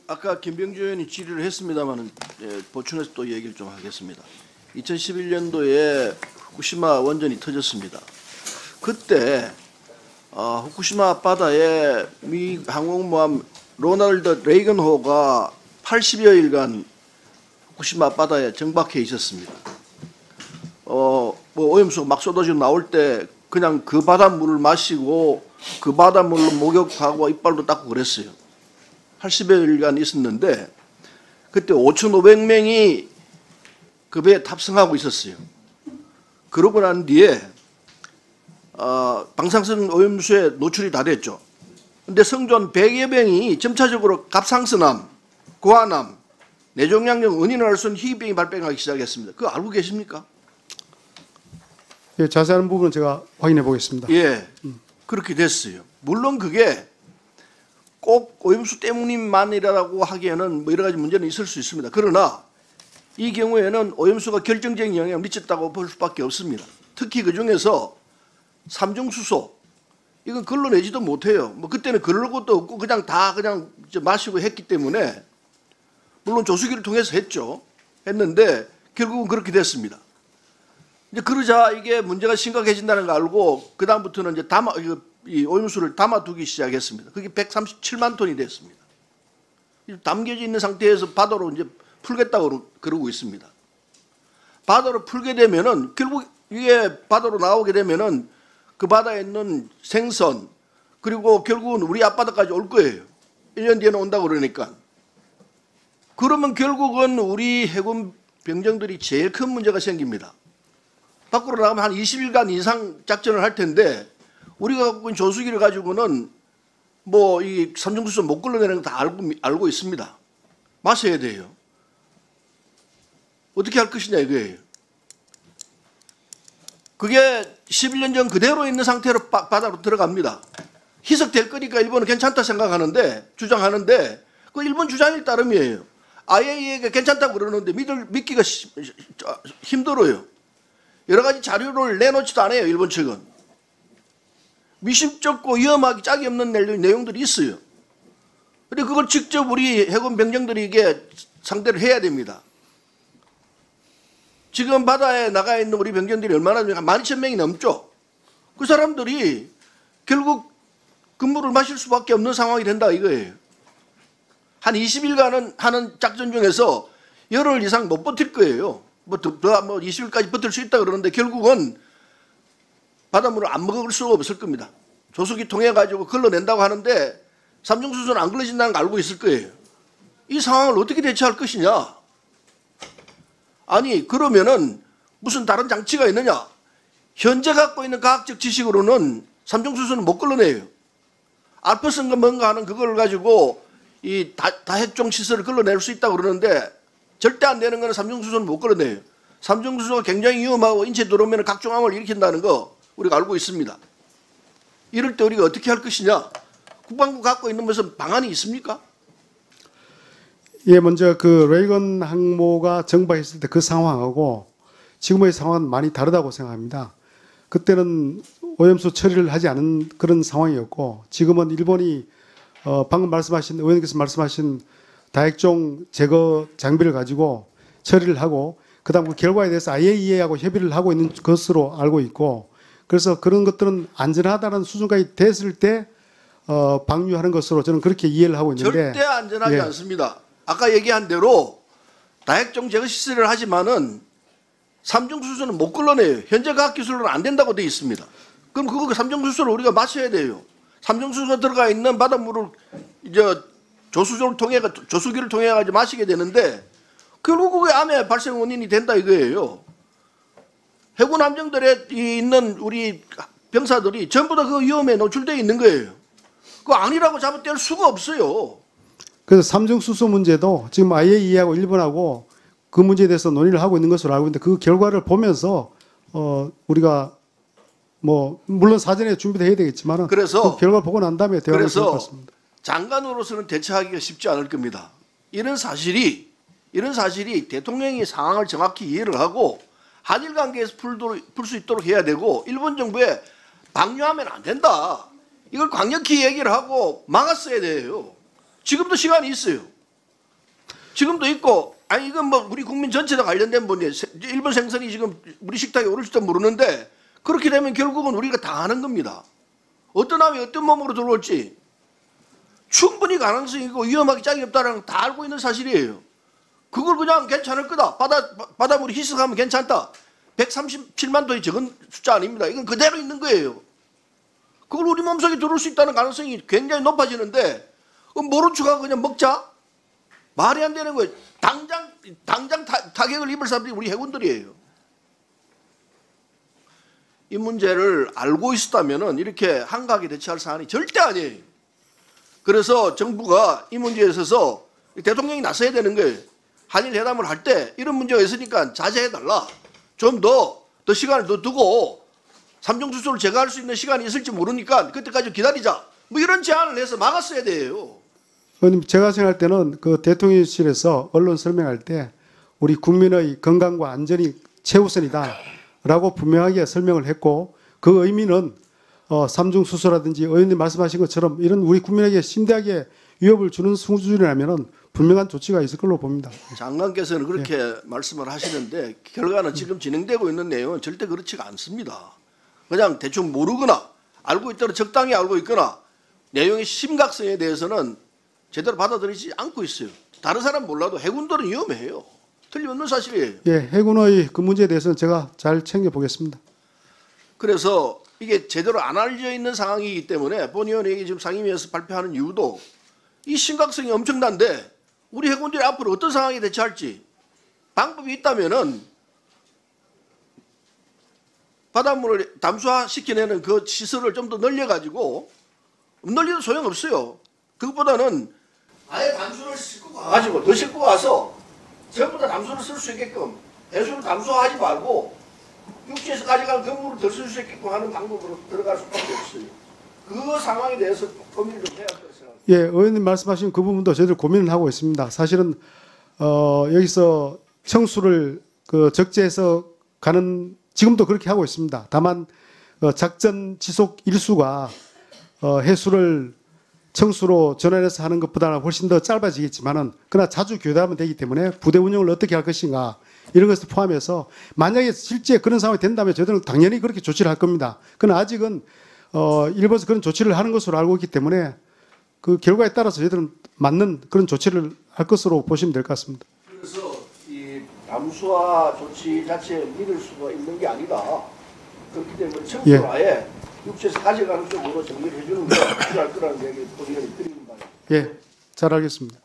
아까 김병주 의원이 질의를 했습니다만 보충해서 또 얘기를 좀 하겠습니다. 2011년도에 후쿠시마 원전이 터졌습니다. 그때 후쿠시마 앞바다에 미 항공모함 로널드 레이건호가 80여일간 후쿠시마 앞바다에 정박해 있었습니다. 뭐 오염수가 막 쏟아져 나올 때 그냥 그 바닷물을 마시고 그 바닷물로 목욕하고 이빨도 닦고 그랬어요. 80여일간 있었는데 그때 5,500명이 그 배에 탑승하고 있었어요. 그러고 난 뒤에 방사성 오염수에 노출이 다 됐죠. 근데 생존 100여 명이 점차적으로 갑상선암, 고환암, 뇌종양염, 은인을 알 수 없는 희귀병이 발병하기 시작했습니다. 그거 알고 계십니까? 예, 자세한 부분은 제가 확인해 보겠습니다. 예, 그렇게 됐어요. 물론 그게 꼭 오염수 때문만이라고 하기에는 뭐 여러 가지 문제는 있을 수 있습니다. 그러나 이 경우에는 오염수가 결정적인 영향을 미쳤다고 볼 수밖에 없습니다. 특히 그 중에서 삼중수소, 이건 걸러내지도 못해요. 뭐 그때는 걸러낼 것도 없고 그냥 다 마시고 했기 때문에 물론 조수기를 통해서 했는데 결국은 그렇게 됐습니다. 이제 그러자 이게 문제가 심각해진다는 걸 알고 그 다음부터는 이제 이 오염수를 담아두기 시작했습니다. 그게 137만 톤이 됐습니다. 담겨져 있는 상태에서 바다로 이제 풀겠다고 그러고 있습니다. 바다로 풀게 되면은 결국 이게 바다로 나오게 되면은 그 바다에 있는 생선 그리고 결국은 우리 앞바다까지 올 거예요. 1년 뒤에는 온다고 그러니까. 그러면 결국은 우리 해군 병정들이 제일 큰 문제가 생깁니다. 밖으로 나가면 한 20일간 이상 작전을 할 텐데 우리가 갖고 있는 조수기를 가지고는 뭐 이 삼중수소 못 걸러내는 거 다 알고 있습니다. 마셔야 돼요. 어떻게 할 것이냐 이거예요. 그게 11년 전 그대로 있는 상태로 바다로 들어갑니다. 희석될 거니까 일본은 괜찮다 생각하는데 주장하는데 그 일본 주장일 따름이에요. IAEA가 괜찮다고 그러는데 믿기가 힘들어요. 여러 가지 자료를 내놓지도 않아요. 일본 측은. 미심쩍고 위험하기 짝이 없는 내용들이 있어요. 그런데 그걸 직접 우리 해군 병정들이 이게 상대를 해야 됩니다. 지금 바다에 나가 있는 우리 병정들이 얼마나 되냐? 12,000명이 넘죠. 그 사람들이 결국 근무를 마실 수밖에 없는 상황이 된다 이거예요. 한 20일간은 하는 작전 중에서 열흘 이상 못 버틸 거예요. 뭐 20일까지 버틸 수 있다 그러는데 결국은 바닷물을 안 먹을 수가 없을 겁니다. 조수기 통해 가지고 걸러낸다고 하는데 삼중수소는 안 걸러진다는 걸 알고 있을 거예요. 이 상황을 어떻게 대처할 것이냐? 아니 그러면은 무슨 다른 장치가 있느냐? 현재 갖고 있는 과학적 지식으로는 삼중수소는 못 걸러내요. 알프스인가 뭔가 하는 그걸 가지고 이 다핵종 시설을 걸러낼 수 있다고 그러는데 절대 안 되는 거는 삼중수소는 못 걸어내요. 삼중수소가 굉장히 위험하고 인체에 들어오면 각종암을 일으킨다는 거 우리가 알고 있습니다. 이럴 때 우리가 어떻게 할 것이냐? 국방부 갖고 있는 무슨 방안이 있습니까? 예, 먼저 그 레이건 항모가 정박했을 때 그 상황하고 지금의 상황은 많이 다르다고 생각합니다. 그때는 오염수 처리를 하지 않은 그런 상황이었고 지금은 일본이 방금 말씀하신 의원님께서 말씀하신 다핵종 제거 장비를 가지고 처리를 하고 그다음 그 결과에 대해서 IAEA하고 협의를 하고 있는 것으로 알고 있고 그래서 그런 것들은 안전하다는 수준까지 됐을 때 방류하는 것으로 저는 그렇게 이해를 하고 있는데 절대 안전하지 않습니다. 아까 얘기한 대로 다핵종 제거 시설을 하지만은 삼중수소는 못 걸러내요. 현재 과학기술로는 안 된다고 되어 있습니다. 그럼 그거 삼중수소를 우리가 마셔야 돼요. 삼중수소가 들어가 있는 바닷물을 이제 조수기를 통해 가지고 마시게 되는데 결국 그게 암의 발생 원인이 된다 이거예요. 해군 함정들에 있는 우리 병사들이 전부 다 그 위험에 노출되어 있는 거예요. 그거 아니라고 잡아뗄 수가 없어요. 그래서 삼중수소 문제도 지금 IAEA하고 일본하고 그 문제에 대해서 논의를 하고 있는 것으로 알고 있는데 그 결과를 보면서 우리가 뭐 물론 사전에 준비도 해야 되겠지만 그래서 그 결과를 보고 난 다음에 대화를 할 것 같습니다. 장관으로서는 대처하기가 쉽지 않을 겁니다. 이런 사실이 대통령이 상황을 정확히 이해를 하고 한일 관계에서 풀 수 있도록 해야 되고 일본 정부에 방류하면 안 된다. 이걸 강력히 얘기를 하고 막았어야 돼요. 지금도 시간이 있어요. 지금도 있고, 아니 이건 뭐 우리 국민 전체가 관련된 문제. 일본 생선이 지금 우리 식탁에 오를지도 모르는데 그렇게 되면 결국은 우리가 다 아는 겁니다. 어떤 암이 어떤 몸으로 들어올지 충분히 가능성이 있고 위험하기 짝이 없다는 걸 다 알고 있는 사실이에요. 그걸 그냥 괜찮을 거다. 바닷물이 희석하면 괜찮다. 137만 톤이 적은 숫자 아닙니다. 이건 그대로 있는 거예요. 그걸 우리 몸속에 들어올 수 있다는 가능성이 굉장히 높아지는데 모른 척하고 그냥 먹자? 말이 안 되는 거예요. 당장 타격을 입을 사람들이 우리 해군들이에요. 이 문제를 알고 있었다면 이렇게 한가하게 대처할 사안이 절대 아니에요. 그래서 정부가 이 문제에 있어서 대통령이 나서야 되는 거예요. 한일 회담을 할 때 이런 문제가 있으니까 자제해달라. 좀 더 시간을 더 두고 삼중 수소를 제거할 수 있는 시간이 있을지 모르니까 그때까지 기다리자. 뭐 이런 제안을 해서 막았어야 돼요. 의원님, 제가 생각할 때는 그 대통령실에서 언론 설명할 때 우리 국민의 건강과 안전이 최우선이다라고 분명하게 설명을 했고 그 의미는 삼중 수소라든지 의원님 말씀하신 것처럼 이런 우리 국민에게 심대하게 위협을 주는 수준이라면은 분명한 조치가 있을 걸로 봅니다. 장관께서는 그렇게 말씀을 하시는데 결과는 지금 진행되고 있는 내용은 절대 그렇지가 않습니다. 그냥 대충 모르거나 알고 있더라도 적당히 알고 있거나 내용의 심각성에 대해서는 제대로 받아들이지 않고 있어요. 다른 사람 몰라도 해군들은 위험해요. 틀림없는 사실이에요. 예, 해군의 그 문제에 대해서는 제가 잘 챙겨보겠습니다. 그래서 이게 제대로 안 알려져 있는 상황이기 때문에 본의원에게 지금 상임위에서 발표하는 이유도 이 심각성이 엄청난데 우리 해군들이 앞으로 어떤 상황에 대처할지 방법이 있다면은 바닷물을 담수화시켜내는 그 시설을 좀 더 늘려가지고 늘려도 소용없어요. 그것보다는 아예 담수를 싣고 가가지고 더 싣고 가서 전부 다 담수를 쓸 수 있게끔 해수를 담수화하지 말고 육지에서 가져간 건물을 더 쓸 수 있게끔 하는 방법으로 들어갈 수밖에 없어요. 그 상황에 대해서 고민을 좀 해야 된다고 생각합니다. 예, 의원님 말씀하신 그 부분도 저희들 고민을 하고 있습니다. 사실은 여기서 청수를 그 적재해서 가는 지금도 그렇게 하고 있습니다. 다만 작전 지속 일수가 해수를 청수로 전환해서 하는 것보다는 훨씬 더 짧아지겠지만은 그러나 자주 교대하면 되기 때문에 부대 운영을 어떻게 할 것인가 이런 것을 포함해서 만약에 실제 그런 상황이 된다면 저희들은 당연히 그렇게 조치를 할 겁니다. 그러나 아직은 일본에서 그런 조치를 하는 것으로 알고 있기 때문에 그 결과에 따라서 저희들은 맞는 그런 조치를 할 것으로 보시면 될 것 같습니다. 그래서 이 담수화 조치 자체에 믿을 수가 있는 게 아니다. 그렇기 때문에 청소를 아예 육지에서 가져가는 쪽으로 정리를 해주는 게 필요할 거라는 얘기 본의원이 드리는 바입니다. 예, 잘 알겠습니다.